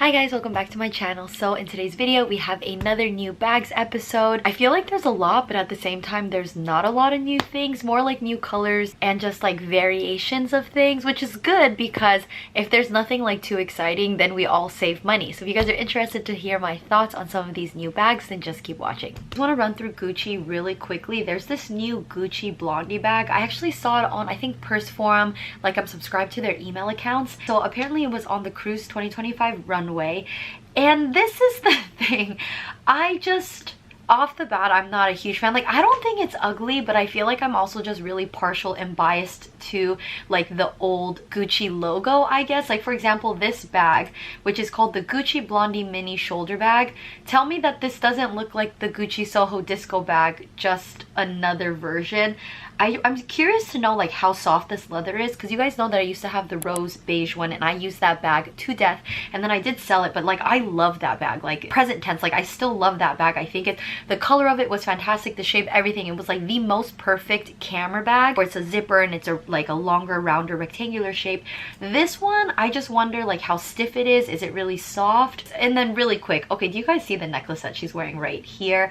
Hi guys, welcome back to my channel. So in today's video we have another new bags episode. I feel like there's a lot, but at the same time there's not a lot of new things, more like new colors and just like variations of things, which is good because if there's nothing like too exciting, then we all save money. So if you guys are interested to hear my thoughts on some of these new bags, then just keep watching. I just want to run through Gucci really quickly. There's this new Gucci Blondie bag. I actually saw it on, I think, Purse Forum. Like, I'm subscribed to their email accounts, so apparently it was on the Cruise 2025 runway. And this is the thing, I just, off the bat, I'm not a huge fan. Like, I don't think it's ugly, but I feel like I'm also just really partial and biased to like the old Gucci logo, I guess. Like, for example, this bag, which is called the Gucci Blondie Mini Shoulder Bag. Tell me that this doesn't look like the Gucci Soho Disco bag, just another version. I'm curious to know like how soft this leather is, because you guys know that I used to have the rose beige one and I used that bag to death, and then I did sell it, but like I love that bag, like present tense, like I still love that bag. I think the color of it was fantastic, the shape, everything. It was like the most perfect camera bag where it's a zipper and it's like a longer, rounder, rectangular shape. This one, I just wonder like how stiff it is. Is it really soft? And then really quick, okay, do you guys see the necklace that she's wearing right here?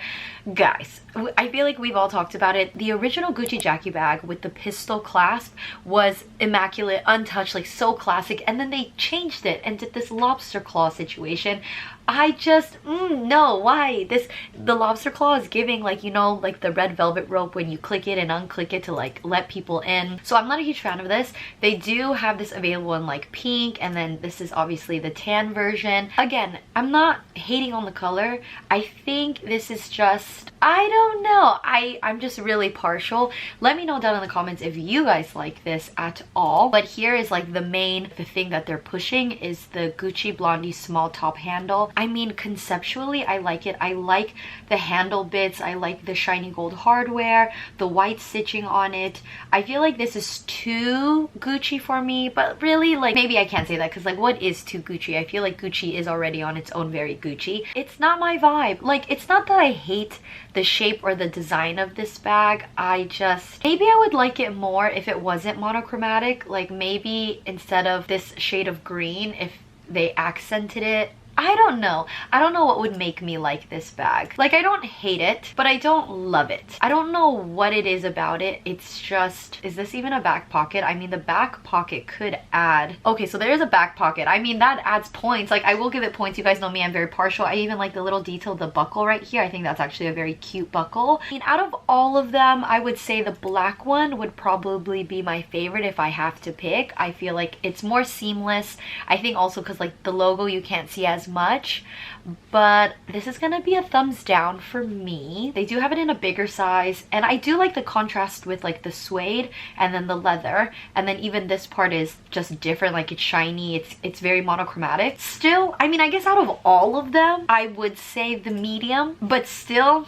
Guys, I feel like we've all talked about it. The original Gucci Jackie bag with the pistol clasp was immaculate, untouched, like so classic, and then they changed it and did this lobster claw situation. I just no, why? The lobster claw is giving like, you know, like the red velvet rope when you click it and unclick it to like let people in. So I'm not a huge fan of this. They do have this available in like pink, and then this is obviously the tan version. Again, I'm not hating on the color. I think this is just, I don't know, I'm just really partial. Let me know down in the comments if you guys like this at all. But here is like the thing that they're pushing is the Gucci Blondie small top handle. I mean, conceptually I like it. I like the handle bits, I like the shiny gold hardware, the white stitching on it. I feel like this is too Gucci for me, but really, like, maybe I can't say that because like what is too Gucci? I feel like Gucci is already on its own very Gucci. It's not my vibe. Like, it's not that I hate the shape or the design of this bag. I just, maybe I would like it more if it wasn't monochromatic. Like maybe instead of this shade of green, if they accented it. I don't know. I don't know what would make me like this bag. Like, I don't hate it, but I don't love it. I don't know what it is about it. It's just, is this even a back pocket? I mean, the back pocket could add, okay, so there is a back pocket. I mean, that adds points. Like, I will give it points. You guys know me, I'm very partial. I even like the little detail, the buckle right here. I think that's actually a very cute buckle. I mean, out of all of them, I would say the black one would probably be my favorite if I have to pick. I feel like it's more seamless. I think also because like the logo you can't see as much, but this is gonna be a thumbs down for me. They do have it in a bigger size, and I do like the contrast with like the suede and then the leather, and then even this part is just different, like it's shiny, it's very monochromatic. Still, I mean, I guess out of all of them I would say the medium, but still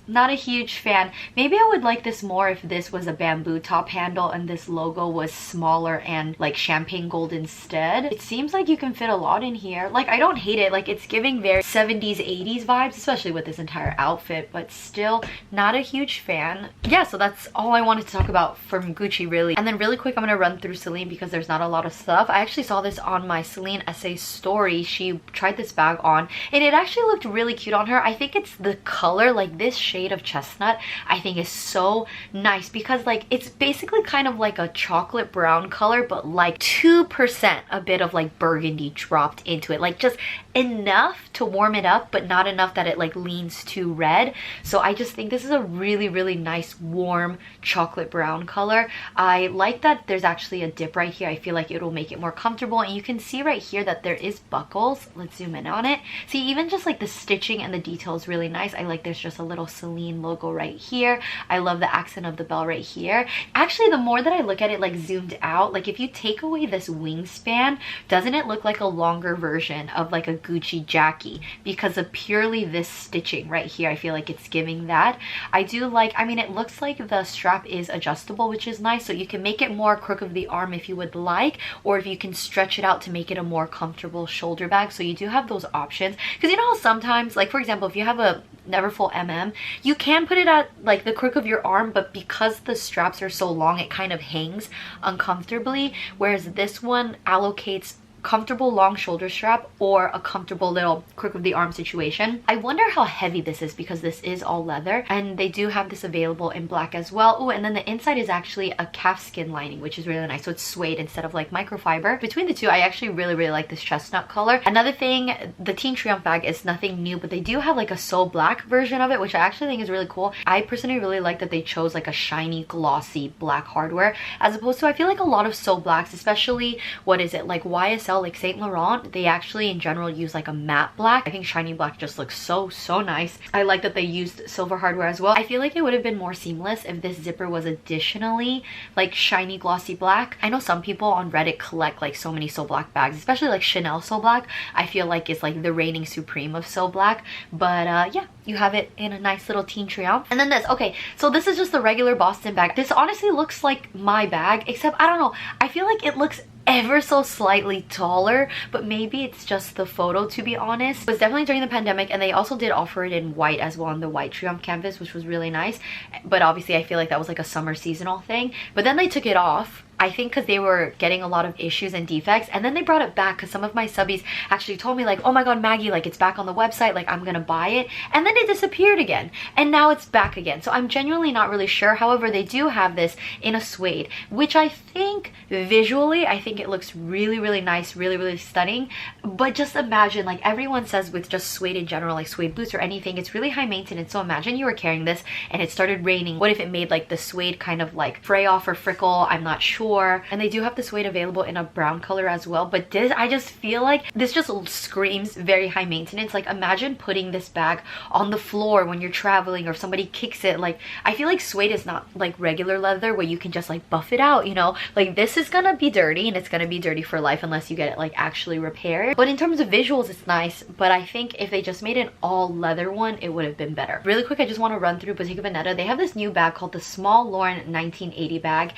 not a huge fan. Maybe I would like this more if this was a bamboo top handle and this logo was smaller and like champagne gold instead. It seems like you can fit a lot in here. Like, I don't hate it. Like, it's giving very 70s 80s vibes, especially with this entire outfit, but still not a huge fan. Yeah, so that's all I wanted to talk about from Gucci, really. And then really quick, I'm gonna run through Celine because there's not a lot of stuff. I actually saw this on my Celine essay story. She tried this bag on and it actually looked really cute on her. I think it's the color, like this shade of chestnut, I think is so nice because like it's basically kind of like a chocolate brown color, but like 2% a bit of like burgundy dropped into it, like just enough to warm it up, but not enough that it like leans too red. So I just think this is a really, really nice warm chocolate brown color. I like that there's actually a dip right here. I feel like it will make it more comfortable, and you can see right here that there is buckles. Let's zoom in on it. See, even just like the stitching and the detail is really nice. I like there's just a little Celine logo right here. I love the accent of the bell right here. Actually, the more that I look at it like zoomed out, like if you take away this wingspan, doesn't it look like a longer version of like a Gucci Jackie because of purely this stitching right here? I feel like it's giving that. I do like, I mean, it looks like the strap is adjustable, which is nice, so you can make it more crook of the arm if you would like, or if you can stretch it out to make it a more comfortable shoulder bag. So you do have those options, because you know how sometimes, like for example, if you have a Neverfull you can put it at like the crook of your arm, but because the straps are so long, it kind of hangs uncomfortably, whereas this one allocates comfortable long shoulder strap or a comfortable little crook of the arm situation. I wonder how heavy this is because this is all leather, and they do have this available in black as well. Oh, and then the inside is actually a calfskin lining, which is really nice. So it's suede instead of like microfiber. Between the two, I actually really like this chestnut color. Another thing, the Teen Triumph bag is nothing new, but they do have like a so black version of it, which I actually think is really cool. I personally really like that they chose like a shiny, glossy black hardware, as opposed to, I feel like a lot of so blacks, especially, what is it, like YSL, like Saint Laurent, they actually in general use like a matte black. I think shiny black just looks so nice. I like that they used silver hardware as well. I feel like it would have been more seamless if this zipper was additionally like shiny, glossy black. I know some people on Reddit collect like so many so black bags, especially like Chanel so black. I feel like it's like the reigning supreme of so black. But yeah, you have it in a nice little Teen Triumph. And then this, okay, so this is just the regular Boston bag. This honestly looks like my bag, except I don't know, I feel like it looks ever so slightly taller, but maybe it's just the photo, to be honest. It was definitely during the pandemic, and they also did offer it in white as well on the white Triumph canvas, which was really nice. But obviously I feel like that was like a summer seasonal thing. But then they took it off, I think because they were getting a lot of issues and defects, and then they brought it back because some of my subbies actually told me like, oh my god, Maggie, like it's back on the website, like I'm gonna buy it, and then it disappeared again, and now it's back again. So I'm genuinely not really sure. However, they do have this in a suede, which I think visually, I think it looks really nice, really stunning. But just imagine, like everyone says with just suede in general, like suede boots or anything, it's really high maintenance. So imagine you were carrying this and it started raining. What if it made like the suede kind of like fray off or frickle? I'm not sure. And they do have the suede available in a brown color as well. But this, I just feel like this just screams very high maintenance. Like imagine putting this bag on the floor when you're traveling, or if somebody kicks it. Like I feel like suede is not like regular leather where you can just like buff it out, you know? Like this is gonna be dirty, and it's gonna be dirty for life unless you get it like actually repaired. But in terms of visuals, it's nice. But I think if they just made an all leather one, it would have been better. Really quick, I just want to run through Bottega Veneta. They have this new bag called the Small Lauren 1980 bag,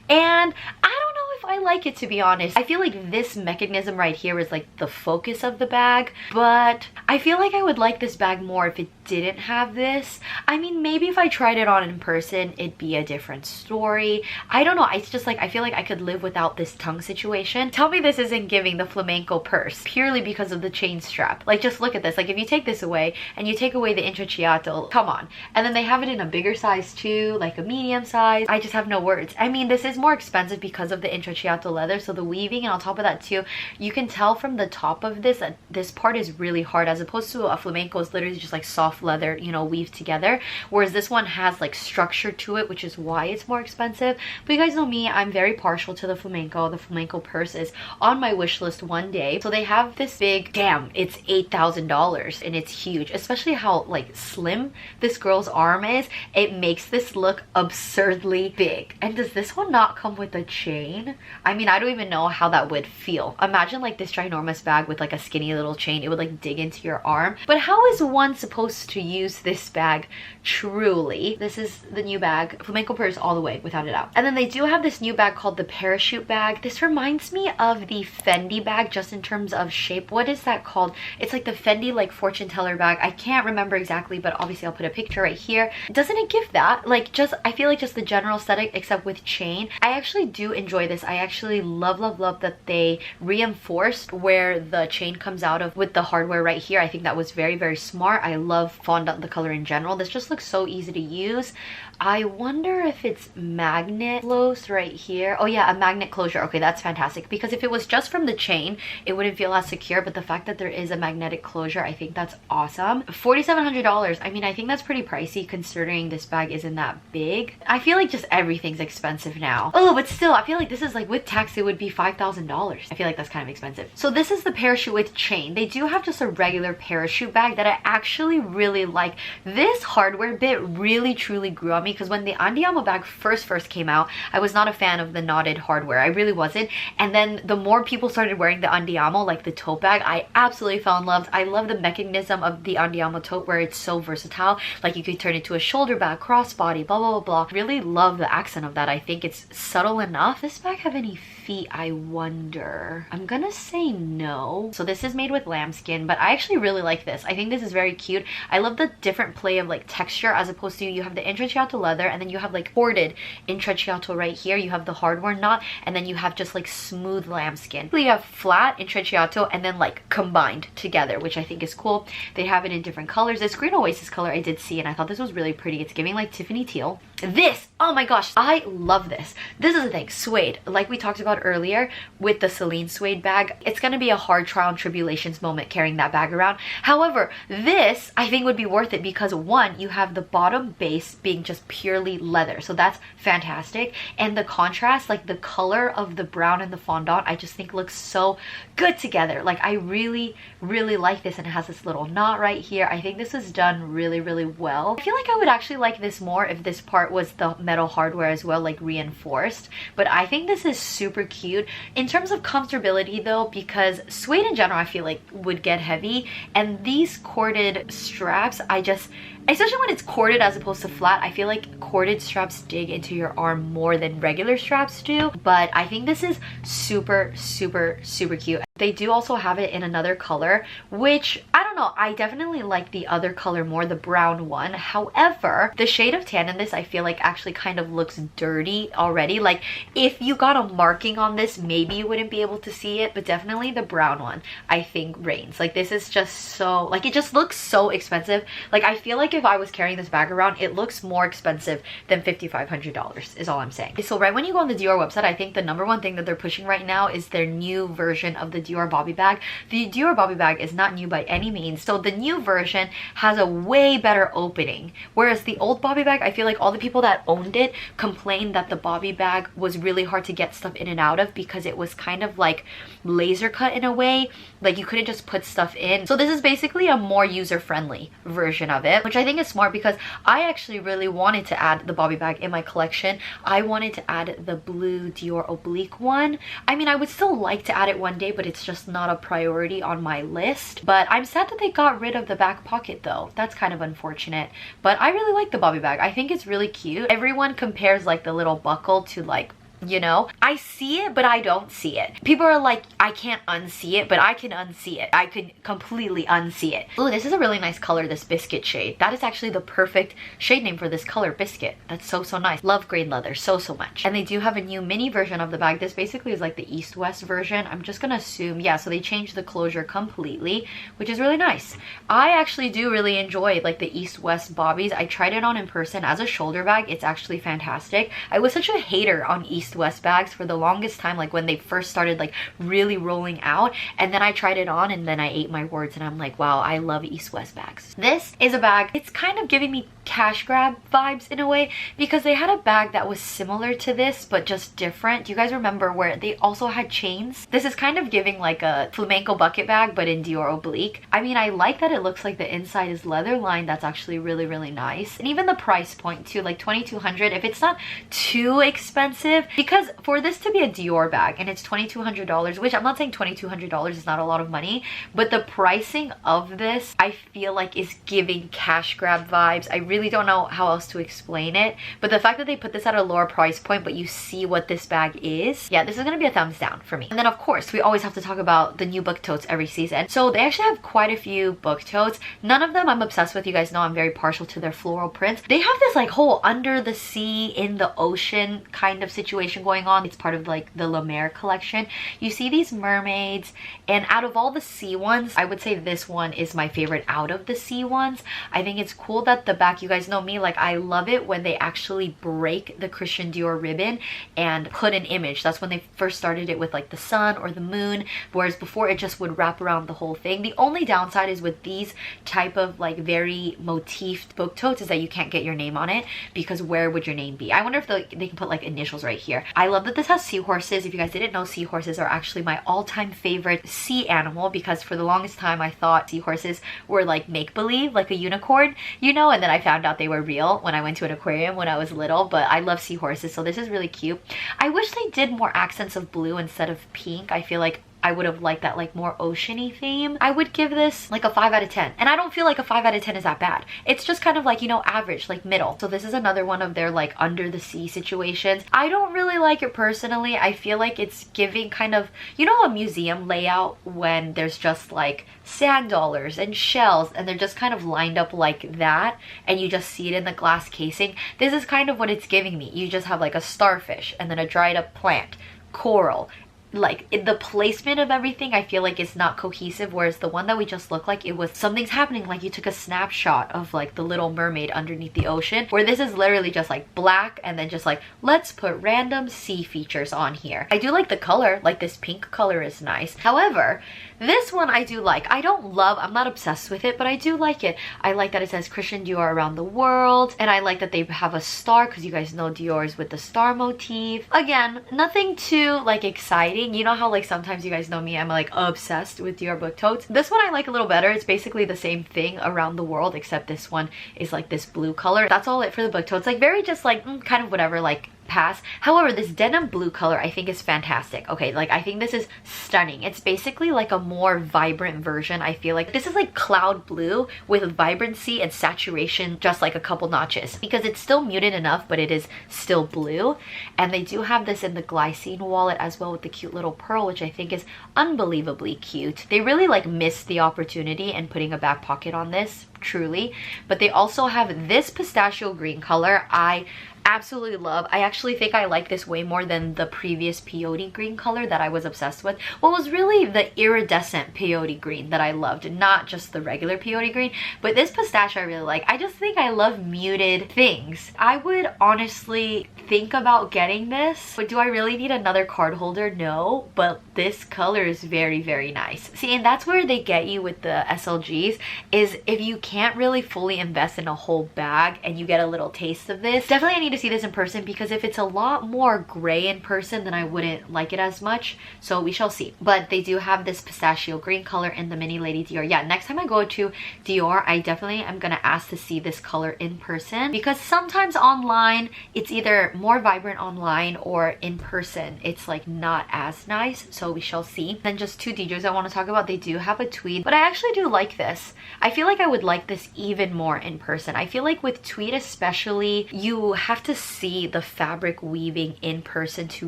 and I don't know if I like it, to be honest. I feel like this mechanism right here is like the focus of the bag, but I feel like I would like this bag more if it didn't have this. I mean, maybe if I tried it on in person, it'd be a different story. I don't know. It's just like, I feel like I could live without this tongue situation. Tell me this isn't giving the flamenco purse purely because of the chain strap. Like, just look at this. Like, if you take this away and you take away the intrecciato, come on. And then they have it in a bigger size too, like a medium size. I just have no words. I mean, this is more expensive because of the intrecciato leather, so the weaving, and on top of that too, you can tell from the top of this that this part is really hard, as opposed to a flamenco is literally just like soft leather, you know, weaved together, whereas this one has like structure to it, which is why it's more expensive. But you guys know me, I'm very partial to the flamenco. The flamenco purse is on my wish list one day. So they have this big, damn, it's $8,000 and it's huge, especially how like slim this girl's arm is. It makes this look absurdly big. And does this one not come with a chain? I mean, I don't even know how that would feel. Imagine like this ginormous bag with like a skinny little chain. It would like dig into your arm. But how is one supposed to use this bag truly? This is the new bag. Flamenco purse all the way, without a doubt. And then they do have this new bag called the Parachute bag. This reminds me of the Fendi bag just in terms of shape. What is that called? It's like the Fendi like fortune teller bag. I can't remember exactly, but obviously I'll put a picture right here. Doesn't it give that? Like, just, I feel like just the general aesthetic except with chain. I actually do enjoy this. I actually love that they reinforced where the chain comes out of with the hardware right here. I think that was very smart. I love fondant the color in general. This just looks so easy to use. I wonder if it's magnet close right here. Oh yeah, a magnet closure. Okay, that's fantastic, because if it was just from the chain, it wouldn't feel as secure, but the fact that there is a magnetic closure, I think that's awesome. $4,700. I mean, I think that's pretty pricey considering this bag isn't that big. I feel like just everything's expensive now. Oh, but still, I feel like this is like with tax, it would be $5,000. I feel like that's kind of expensive. So this is the Parachute with chain. They do have just a regular parachute bag that I actually really like. This hardware bit really truly grew on me, because when the Andiamo bag first came out, I was not a fan of the knotted hardware. I really wasn't. And then the more people started wearing the Andiamo, like the tote bag, I absolutely fell in love. I love the mechanism of the Andiamo tote where it's so versatile. Like you could turn it to a shoulder bag, crossbody, blah. Really love the accent of that. I think it's subtle enough. Does this bag have any fluffy, I wonder? I'm gonna say no. So this is made with lambskin, but I actually really like this. I think this is very cute. I love the different play of like texture, as opposed to you have the intrecciato leather and then you have like corded intrecciato right here. You have the hardware knot and then you have just like smooth lambskin. You have flat intrecciato and then like combined together, which I think is cool. They have it in different colors. This green oasis color I did see and I thought this was really pretty. It's giving like Tiffany teal. This, oh my gosh, I love this. This is the thing, suede. Like we talked about earlier with the Celine suede bag, it's gonna be a hard trial and tribulations moment carrying that bag around. However, this I think would be worth it because one, you have the bottom base being just purely leather, so that's fantastic. And the contrast, like the color of the brown and the fondant, I just think looks so good together. Like I really like this, and it has this little knot right here. I think this is done really well. I feel like I would actually like this more if this part was the metal hardware as well, like reinforced, but I think this is super cute. In terms of comfortability though, because suede in general I feel like would get heavy, and these corded straps, I just, especially when it's corded as opposed to flat, I feel like corded straps dig into your arm more than regular straps do. But I think this is super cute. They do also have it in another color, which I don't know, I definitely like the other color more, the brown one. However, the shade of tan in this I feel like actually kind of looks dirty already. Like if you got a marking on this, maybe you wouldn't be able to see it, but definitely the brown one I think reigns. Like this is just so, like it just looks so expensive. Like I feel like if I was carrying this bag around, it looks more expensive than $5,500 is all I'm saying. So right when you go on the Dior website, I think the #1 thing that they're pushing right now is their new version of the Dior bobby bag. The Dior bobby bag is not new by any means, so the new version has a way better opening, whereas the old bobby bag, I feel like all the people that owned it complained that the bobby bag was really hard to get stuff in and out of because it was kind of like laser cut in a way, like you couldn't just put stuff in. So this is basically a more user-friendly version of it, which I think is smart because I actually really wanted to add the bobby bag in my collection. I wanted to add the blue Dior oblique one. I mean, I would still like to add it one day, but it's just not a priority on my list. But I'm sad that they got rid of the back pocket though. That's kind of unfortunate, but I really like the bobby bag. I think it's really cute. Everyone compares like the little buckle to like, you know, I see it but I don't see it. People are like, I can't unsee it, but I can unsee it. I could completely unsee it. Ooh, this is a really nice color, this biscuit shade. That is actually the perfect shade name for this color, biscuit. That's so nice. Love green leather so much. And they do have a new mini version of the bag. This basically is like the east-west version. I'm just gonna assume, yeah, so they changed the closure completely, which is really nice. I actually do really enjoy like the east-west bobbies. I tried it on in person as a shoulder bag. It's actually fantastic. I was such a hater on east-west bags for the longest time, like when they first started like really rolling out, and then I tried it on and then I ate my words and I'm like, wow, I love east-west bags. This is a bag, it's kind of giving me cash grab vibes in a way, because they had a bag that was similar to this but just different. Do you guys remember where they also had chains? This is kind of giving like a flamenco bucket bag but in Dior oblique. I mean, I like that it looks like the inside is leather lined. That's actually really nice. And even the price point too, like $2,200, if it's not too expensive, because for this to be a Dior bag and it's $2,200, which I'm not saying $2,200 is not a lot of money, but the pricing of this I feel like is giving cash grab vibes. I really don't know how else to explain it, but the fact that they put this at a lower price point but you see what this bag is, yeah, this is gonna be a thumbs down for me. And then of course we always have to talk about the new book totes every season. So they actually have quite a few book totes. None of them I'm obsessed with. You guys know I'm very partial to their floral prints. They have this like whole under the sea, in the ocean kind of situation going on. It's part of like the La Mer collection. You see these mermaids, and out of all the sea ones, I would say this one is my favorite out of the sea ones. I think it's cool that the back, you guys know me, like I love it when they actually break the Christian Dior ribbon and put an image. That's when they first started it with like the sun or the moon, whereas before it just would wrap around the whole thing. The only downside is with these type of like very motifed book totes is that you can't get your name on it, because where would your name be? I wonder if they can put like initials right here. I love that this has seahorses. If you guys didn't know, seahorses are actually my all-time favorite sea animal, because for the longest time I thought seahorses were like make-believe, like a unicorn, you know, and then I found out they were real when I went to an aquarium when I was little. But I love seahorses, so this is really cute. I wish they did more accents of blue instead of pink. I feel like I would have liked that like more oceany theme. I would give this like a 5 out of 10. And I don't feel like a 5 out of 10 is that bad. It's just kind of like, you know, average, like middle. So this is another one of their like under the sea situations. I don't really like it personally. I feel like it's giving kind of, you know, a museum layout when there's just like sand dollars and shells and they're just kind of lined up like that and you just see it in the glass casing. This is kind of what it's giving me. You just have like a starfish and then a dried up plant, coral. Like the placement of everything I feel like is not cohesive, whereas the one that we just looked like it was something's happening, like you took a snapshot of like the Little Mermaid underneath the ocean, where this is literally just like black and then just like let's put random sea features on here. I do like the color, like this pink color is nice. However, this one I do like. I don't love, I'm not obsessed with it, but I do like it. I like that it says Christian Dior around the world, and I like that they have a star because you guys know Dior is with the star motif. Again, nothing too like exciting. You know how like sometimes you guys know me, I'm like obsessed with Dior book totes. This one I like a little better. It's basically the same thing around the world, except this one is like this blue color. That's all it for the book totes. Like very just like kind of whatever, like pass. However, this denim blue color I think is fantastic. Okay, like I think this is stunning. It's basically like a more vibrant version. I feel like this is like cloud blue with vibrancy and saturation just like a couple notches, because it's still muted enough but it is still blue. And they do have this in the glycine wallet as well with the cute little pearl, which I think is unbelievably cute. They really like missed the opportunity in putting a back pocket on this, truly. But they also have this pistachio green color. I absolutely love. I actually think I like this way more than the previous peyote green color that I was obsessed with. What was really the iridescent peyote green that I loved, not just the regular peyote green, but this pistachio I really like. I just think I love muted things. I would honestly think about getting this, but do I really need another card holder? No, but this color is very, very nice. See, and that's where they get you with the SLGs, is if you can't really fully invest in a whole bag and you get a little taste of this, definitely I need to see this in person, because if it's a lot more gray in person then I wouldn't like it as much. So we shall see. But they do have this pistachio green color in the mini lady Dior. Yeah, next time I go to Dior I definitely am gonna ask to see this color in person, because sometimes online it's either more vibrant online or in person it's like not as nice. So we shall see. Then just two DJs I want to talk about. They do have a tweed, but I actually do like this. I feel like I would like this even more in person. I feel like with tweed especially, you have to see the fabric weaving in person to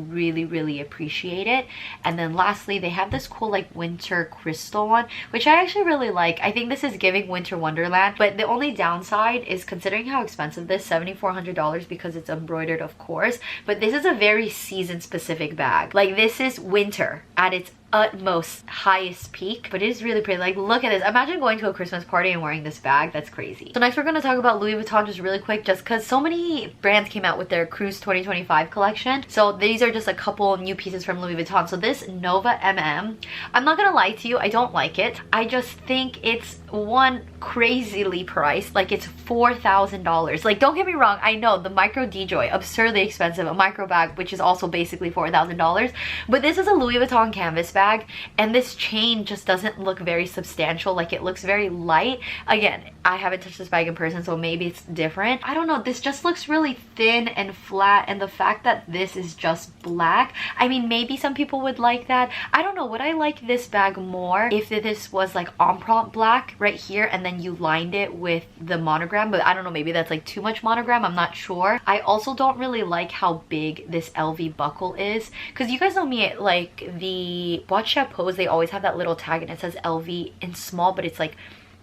really, really appreciate it. And then lastly, they have this cool like winter crystal one, which I actually really like. I think this is giving winter wonderland, but the only downside is considering how expensive this, $7,400, because it's embroidered of course, but this is a very season specific bag. Like this is winter at its utmost highest peak, but it is really pretty. Like look at this. Imagine going to a Christmas party and wearing this bag. That's crazy. So next we're going to talk about Louis Vuitton just really quick, just because so many brands came out with their Cruise 2025 collection. So these are just a couple new pieces from Louis Vuitton. So this Nova MM, I'm not gonna lie to you, I don't like it. I just think it's one crazily priced. Like it's $4,000. Like don't get me wrong, I know the Micro DJoy, absurdly expensive, a micro bag which is also basically $4,000, but this is a Louis Vuitton canvas bag, and this chain just doesn't look very substantial. Like it looks very light. Again, I haven't touched this bag in person, so maybe it's different. I don't know, this just looks really thin and flat, and the fact that this is just black, I mean maybe some people would like that. I don't know, would I like this bag more if this was like empreinte black right here and then you lined it with the monogram? But I don't know, maybe that's like too much monogram, I'm not sure. I also don't really like how big this LV buckle is, because you guys know me, like the Watch Chapeaux, they always have that little tag and it says LV in small, but it's like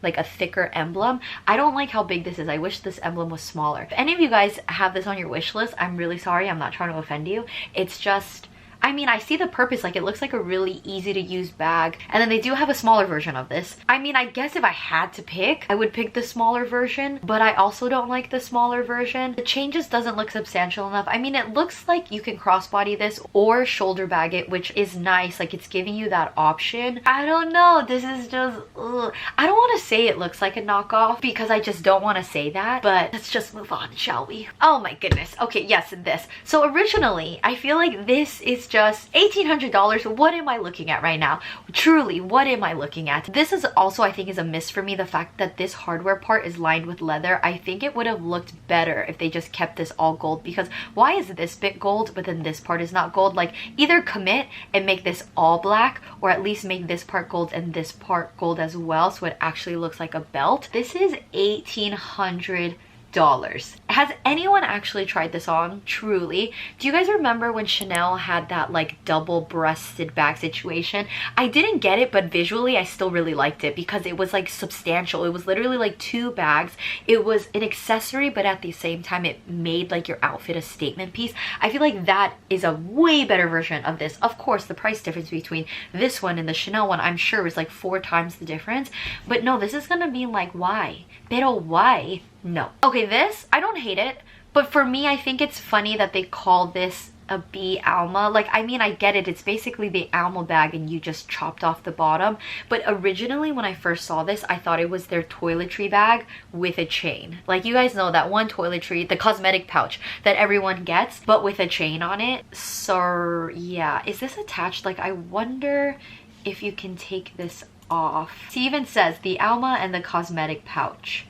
a thicker emblem. I don't like how big this is. I wish this emblem was smaller. If any of you guys have this on your wish list, I'm really sorry. I'm not trying to offend you. It's just, I mean, I see the purpose. Like it looks like a really easy to use bag. And then they do have a smaller version of this. I mean, I guess if I had to pick, I would pick the smaller version, but I also don't like the smaller version. The chain just doesn't look substantial enough. I mean, it looks like you can crossbody this or shoulder bag it, which is nice. Like it's giving you that option. I don't know. This is just, ugh. I don't want to say it looks like a knockoff because I just don't want to say that, but let's just move on, shall we? Oh my goodness. Okay, yes, this. So originally, I feel like this is just $1,800. What am I looking at right now? Truly, what am I looking at? This is also, I think, is a miss for me, the fact that this hardware part is lined with leather. I think it would have looked better if they just kept this all gold, because why is this bit gold but then this part is not gold? Like, either commit and make this all black, or at least make this part gold and this part gold as well, so it actually looks like a belt. This is $1,800. Has anyone actually tried this on? Truly. Do you guys remember when Chanel had that like double-breasted bag situation? I didn't get it, but visually I still really liked it because it was like substantial. It was literally like 2 bags. It was an accessory, but at the same time it made like your outfit a statement piece. I feel like that is a way better version of this. Of course, the price difference between this one and the Chanel one, I'm sure, was like 4 times the difference. But no, this is gonna be like, why? Pero why? No. Okay, this, I don't hate it, but for me, I think it's funny that they call this a B Alma. Like, I mean, I get it. It's basically the Alma bag and you just chopped off the bottom. But originally, when I first saw this, I thought it was their toiletry bag with a chain. Like, you guys know that one toiletry, the cosmetic pouch that everyone gets, but with a chain on it. So, yeah. Is this attached? Like, I wonder if you can take this off. It even says the Alma and the cosmetic pouch.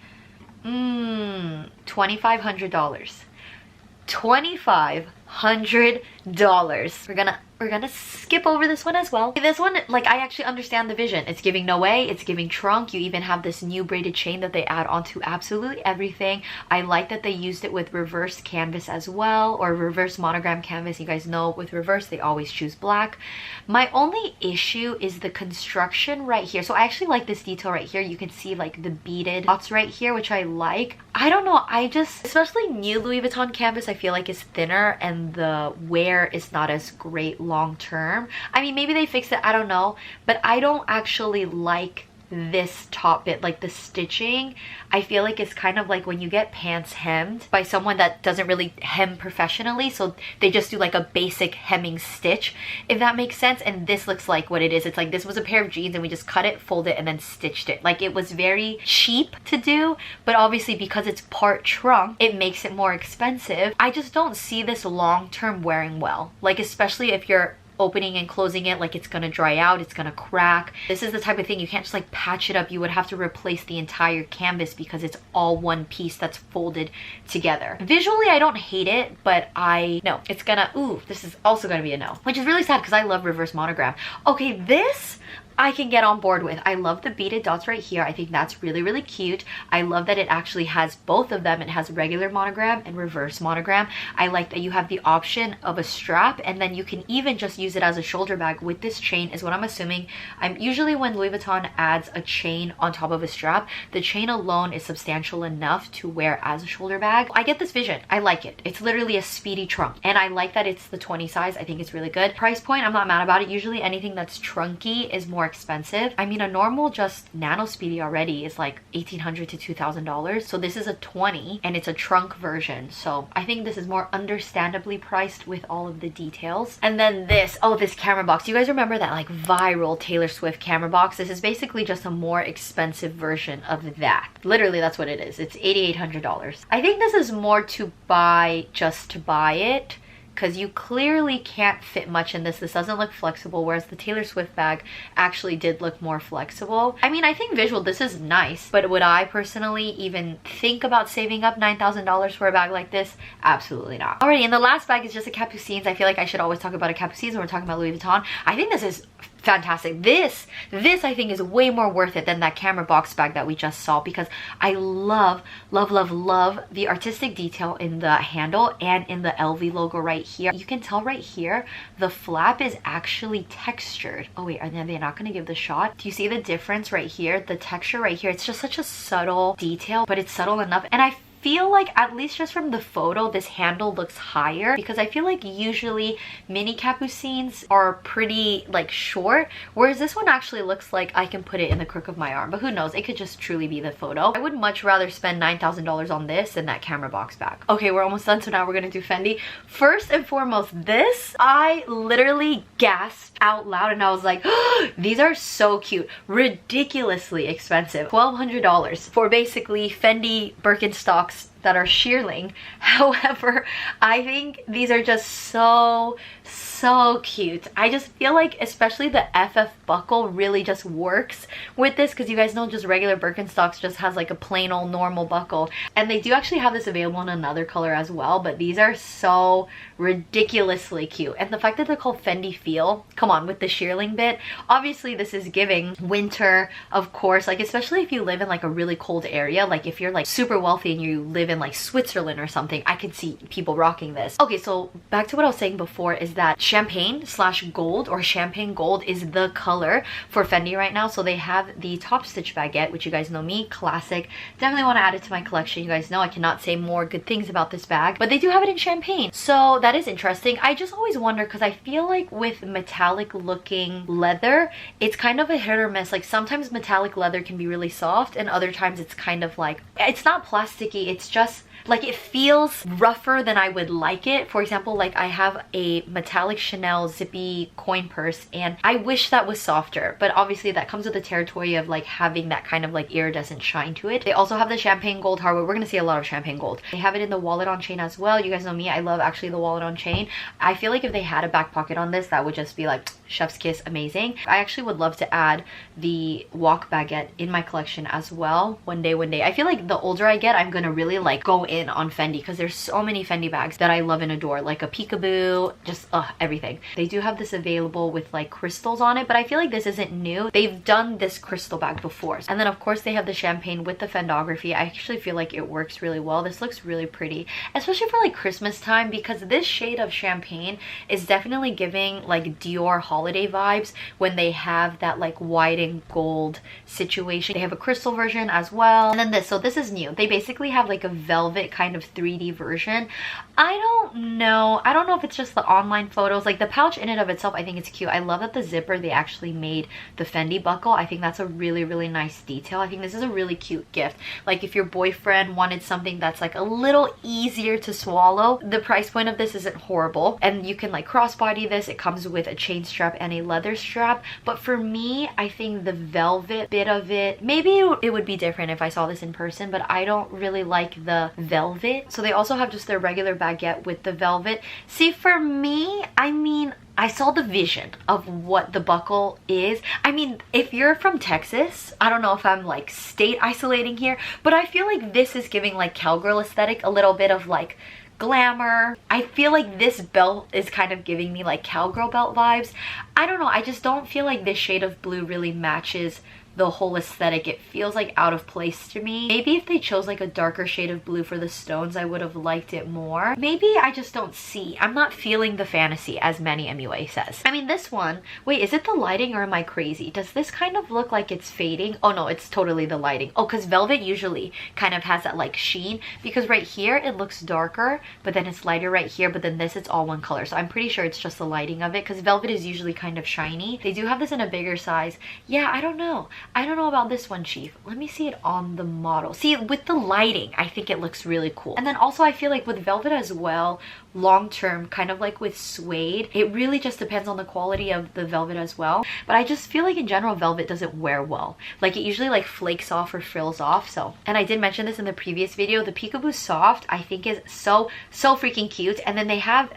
$2,500. $2,500. We're gonna skip over this one as well. This one, like, I actually understand the vision. It's giving no way, it's giving trunk. You even have this new braided chain that they add onto absolutely everything. I like that they used it with reverse canvas as well, or reverse monogram canvas. You guys know with reverse they always choose black. My only issue is the construction right here. So I actually like this detail right here. You can see like the beaded dots right here, which I like. I don't know, I just, especially new Louis Vuitton canvas, I feel like is thinner and the wear is not as great long term. I mean, maybe they fixed it, I don't know, but I don't actually like this top bit, like the stitching. I feel like it's kind of like when you get pants hemmed by someone that doesn't really hem professionally, so they just do like a basic hemming stitch, if that makes sense. And this looks like what it is. It's like this was a pair of jeans and we just cut it, folded, and then stitched it. Like, it was very cheap to do, but obviously because it's part trunk, it makes it more expensive. I just don't see this long-term wearing well, like especially if you're opening and closing it, like it's gonna dry out, it's gonna crack. This is the type of thing you can't just like patch it up. You would have to replace the entire canvas because it's all one piece that's folded together. Visually, I don't hate it, but no, it's gonna, this is also gonna be a no, which is really sad because I love reverse monogram. Okay, this I can get on board with. I love the beaded dots right here. I think that's really, really cute. I love that it actually has both of them. It has regular monogram and reverse monogram. I like that you have the option of a strap, and then you can even just use it as a shoulder bag with this chain, is what I'm assuming. Usually when Louis Vuitton adds a chain on top of a strap, the chain alone is substantial enough to wear as a shoulder bag. I get this vision. I like it. It's literally a speedy trunk, and I like that it's the 20 size. I think it's really good. Price point, I'm not mad about it. Usually anything that's trunky is more expensive. I mean, a normal just nano speedy already is like $1,800 to $2,000. So this is a 20 and it's a trunk version. So I think this is more understandably priced with all of the details. And then this, this camera box. You guys remember that like viral Taylor Swift camera box? This is basically just a more expensive version of that. Literally, that's what it is. It's $8,800. I think this is more to buy just to buy it, because you clearly can't fit much in this. This doesn't look flexible, whereas the Taylor Swift bag actually did look more flexible. I mean, I think visual, this is nice, but would I personally even think about saving up $9,000 for a bag like this? Absolutely not. Alrighty, and the last bag is just a Capucines. I feel like I should always talk about a Capucines when we're talking about Louis Vuitton. I think this is fantastic. This I think is way more worth it than that camera box bag that we just saw, because I love the artistic detail in the handle and in the LV logo right here. You can tell right here the flap is actually textured. Oh wait, are they not gonna give the shot? Do you see the difference right here? The texture right here, it's just such a subtle detail, but it's subtle enough. And I feel like, at least just from the photo, this handle looks higher, because I feel like usually mini Capucines are pretty like short, whereas this one actually looks like I can put it in the crook of my arm. But who knows, it could just truly be the photo. I would much rather spend $9,000 on this than that camera box bag. Okay, we're almost done, so now we're gonna do Fendi. First and foremost, this, I literally gasped out loud and I was like, oh, these are so cute. Ridiculously expensive. $1,200 for basically Fendi Birkenstocks that are shearling. However, I think these are just so cute. I just feel like especially the FF buckle really just works with this, because you guys know just regular Birkenstocks just has like a plain old normal buckle, and they do actually have this available in another color as well, but these are so ridiculously cute. And the fact that they're called Fendi Feel, come on, with the shearling bit, obviously this is giving winter, of course, like especially if you live in like a really cold area, like if you're like super wealthy and you live in like Switzerland or something, I could see people rocking this. Okay, so back to what I was saying before is that champagne slash gold, or champagne gold, is the color for Fendi right now. So they have the top stitch baguette, which you guys know me, classic, definitely want to add it to my collection. You guys know I cannot say more good things about this bag, but they do have it in champagne, so that is interesting. I just always wonder, because I feel like with metallic looking leather, it's kind of a hit or miss. Like sometimes metallic leather can be really soft, and other times it's kind of like, it's not plasticky, it's just like it feels rougher than I would like it. For example, like I have a metallic Chanel zippy coin purse, and I wish that was softer, but obviously that comes with the territory of like having that kind of like iridescent shine to it. They also have the champagne gold hardware. We're gonna see a lot of champagne gold. They have it in the wallet on chain as well. You guys know me, I love actually the wallet on chain. I feel like if they had a back pocket on this, that would just be like chef's kiss, amazing. I actually would love to add the walk baguette in my collection as well one day. I feel like the older I get, I'm gonna really like go in on Fendi, because there's so many Fendi bags that I love and adore, like a peekaboo, just everything. They do have this available with like crystals on it, but I feel like this isn't new. They've done this crystal bag before. And then of course they have the champagne with the Fendography. I actually feel like it works really well. This looks really pretty, especially for like Christmas time, because this shade of champagne is definitely giving like Dior holiday vibes when they have that like white and gold situation. They have a crystal version as well, and then this, so this is new. They basically have like a velvet kind of 3D version. I don't know if it's just the online photos. Like the pouch in and of itself, I think it's cute. I love that the zipper, they actually made the Fendi buckle. I think that's a really nice detail. I think this is a really cute gift. Like if your boyfriend wanted something that's like a little easier to swallow, the price point of this isn't horrible, and you can like crossbody this. It comes with a chain strap and a leather strap, but for me, I think the velvet bit of it, maybe it would be different if I saw this in person, but I don't really like the velvet. So they also have just their regular baguette with the velvet. See, for me, I mean, I saw the vision of what the buckle is. I mean, if you're from Texas, I don't know if I'm like state isolating here, but I feel like this is giving like cowgirl aesthetic, a little bit of like glamour. I feel like this belt is kind of giving me like cowgirl belt vibes. I don't know, I just don't feel like this shade of blue really matches the whole aesthetic. It feels like out of place to me. Maybe if they chose like a darker shade of blue for the stones, I would have liked it more. Maybe I just don't see. I'm not feeling the fantasy, as Manny MUA says. I mean, this one, wait, is it the lighting or am I crazy? Does this kind of look like it's fading? Oh no, it's totally the lighting. Oh, because velvet usually kind of has that like sheen, because right here it looks darker, but then it's lighter right here, but then this, it's all one color. So I'm pretty sure it's just the lighting of it, because velvet is usually kind of shiny. They do have this in a bigger size. Yeah, I don't know. I don't know about this one, Chief. Let me see it on the model. See, with the lighting, I think it looks really cool. And then also I feel like with velvet as well, long term, kind of like with suede, it really just depends on the quality of the velvet as well. But I just feel like in general, velvet doesn't wear well. Like it usually like flakes off or frills off. So, and I did mention this in the previous video, the Peekaboo Soft I think is so freaking cute. And then they have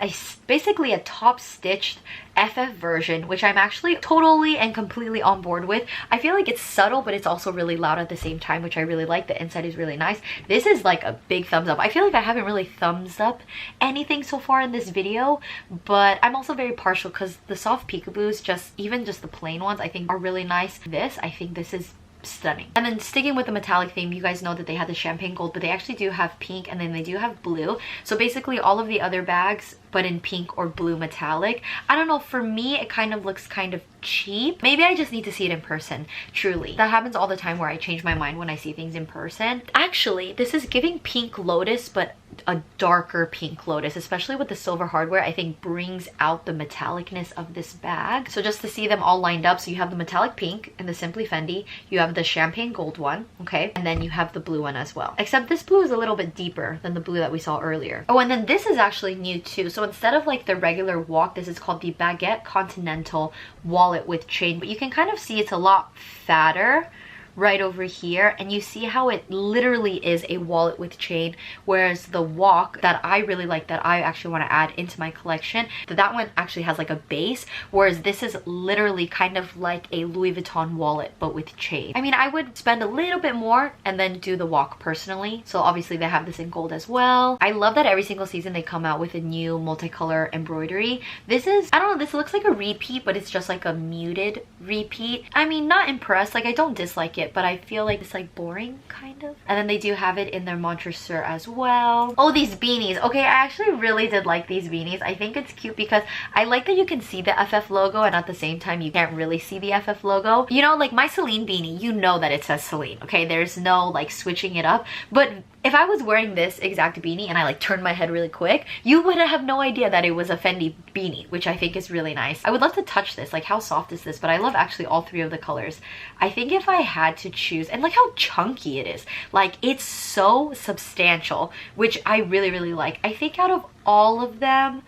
basically a top stitched FF version, which I'm actually totally and completely on board with. I feel like it's subtle, but it's also really loud at the same time, which I really like. The inside is really nice. This is like a big thumbs up. I feel like I haven't really thumbs up anything so far in this video, but I'm also very partial because the soft peekaboos, even just the plain ones, I think are really nice. I think this is stunning. And then sticking with the metallic theme, you guys know that they had the champagne gold, but they actually do have pink, and then they do have blue. So basically all of the other bags, but in pink or blue metallic. I don't know, for me it kind of looks kind of cheap. Maybe I just need to see it in person, truly. That happens all the time where I change my mind when I see things in person. Actually, this is giving pink lotus, but a darker pink lotus, especially with the silver hardware, I think brings out the metallicness of this bag. So just to see them all lined up, so you have the metallic pink and the Simply Fendi, you have the champagne gold one, okay, and then you have the blue one as well. Except this blue is a little bit deeper than the blue that we saw earlier. Oh, and then this is actually new too. So instead of like the regular walk, this is called the Baguette Continental wallet with chain, but you can kind of see it's a lot fatter right over here, and you see how it literally is a wallet with chain, whereas the walk that I really like, that I actually want to add into my collection, that one actually has like a base, whereas this is literally kind of like a Louis Vuitton wallet but with chain. I mean, I would spend a little bit more and then do the walk personally. So obviously they have this in gold as well. I love that every single season they come out with a new multicolor embroidery. This is, I don't know, this looks like a repeat, but it's just like a muted repeat. I mean, not impressed, like I don't dislike it, but I feel like it's like boring kind of. And then they do have it in their Montresseur as well. Oh, these beanies. Okay, I actually really did like these beanies. I think it's cute because I like that you can see the FF logo and at the same time you can't really see the FF logo. You know, like my Celine beanie, you know that it says Celine, okay? There's no like switching it up. But if I was wearing this exact beanie and I like turned my head really quick, you would have no idea that it was a Fendi beanie, which I think is really nice. I would love to touch this, like how soft is this? But I love actually all three of the colors. I think if I had to choose, and like how chunky it is, like it's so substantial, which I really, really like. I think out of all of them,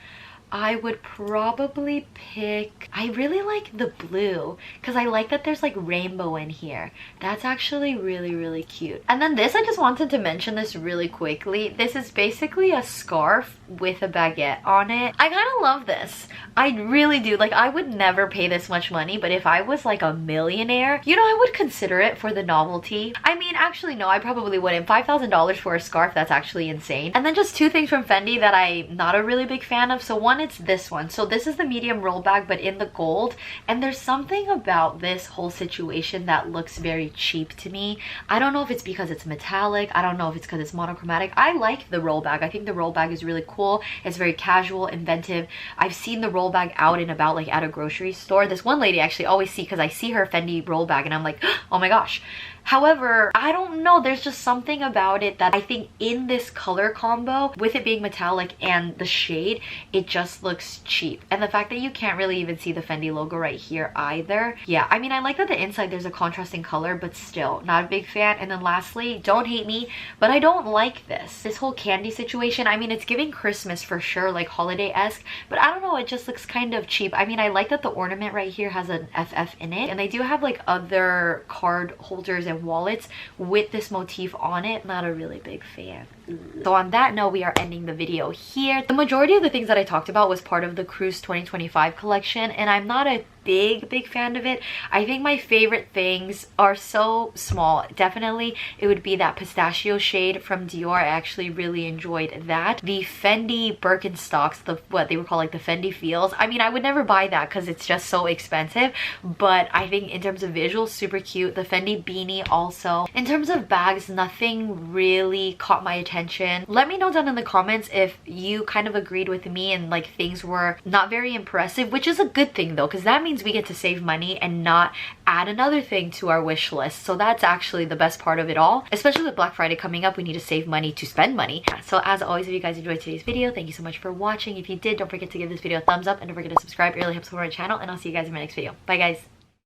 I would probably pick, I really like the blue because I like that there's like rainbow in here. That's actually really, really cute. And then this, I just wanted to mention this really quickly. This is basically a scarf with a baguette on it. I kind of love this. I really do. Like, I would never pay this much money, but if I was like a millionaire, you know, I would consider it for the novelty. I mean, actually, no, I probably wouldn't. $5,000 for a scarf, that's actually insane. And then just two things from Fendi that I'm not a really big fan of. So one, it's this one. So this is the medium roll bag, but in the gold. And there's something about this whole situation that looks very cheap to me. I don't know if it's because it's metallic. I don't know if it's because it's monochromatic. I like the roll bag. I think the roll bag is really cool. It's very casual, inventive. I've seen the roll bag out and about, like at a grocery store. This one lady actually always see, because I see her Fendi roll bag and I'm like, oh my gosh. However, I don't know, there's just something about it that I think in this color combo, with it being metallic and the shade, it just looks cheap. And the fact that you can't really even see the Fendi logo right here either. Yeah, I mean, I like that the inside there's a contrasting color, but still not a big fan. And then lastly, don't hate me, but I don't like this whole candy situation. I mean, it's giving Christmas for sure, like holiday-esque, but I don't know, it just looks kind of cheap. I mean, I like that the ornament right here has an FF in it, and they do have like other card holders and wallets with this motif on it. Not a really big fan. So on that note, we are ending the video here. The majority of the things that I talked about was part of the Cruise 2025 collection, and I'm not a big fan of it. I think my favorite things are so small. Definitely it would be that pistachio shade from Dior. I actually really enjoyed that. The Fendi Birkenstocks, the what they were called, like the Fendi Feels. I mean, I would never buy that because it's just so expensive, but I think in terms of visuals, super cute. The Fendi beanie also. In terms of bags, nothing really caught my attention. Let me know down in the comments if you kind of agreed with me and like things were not very impressive, which is a good thing though, because that means we get to save money and not add another thing to our wish list. So that's actually the best part of it all. Especially with Black Friday coming up, we need to save money to spend money. So as always, if you guys enjoyed today's video, thank you so much for watching. If you did, don't forget to give this video a thumbs up and don't forget to subscribe. It really helps support my channel, and I'll see you guys in my next video. Bye guys.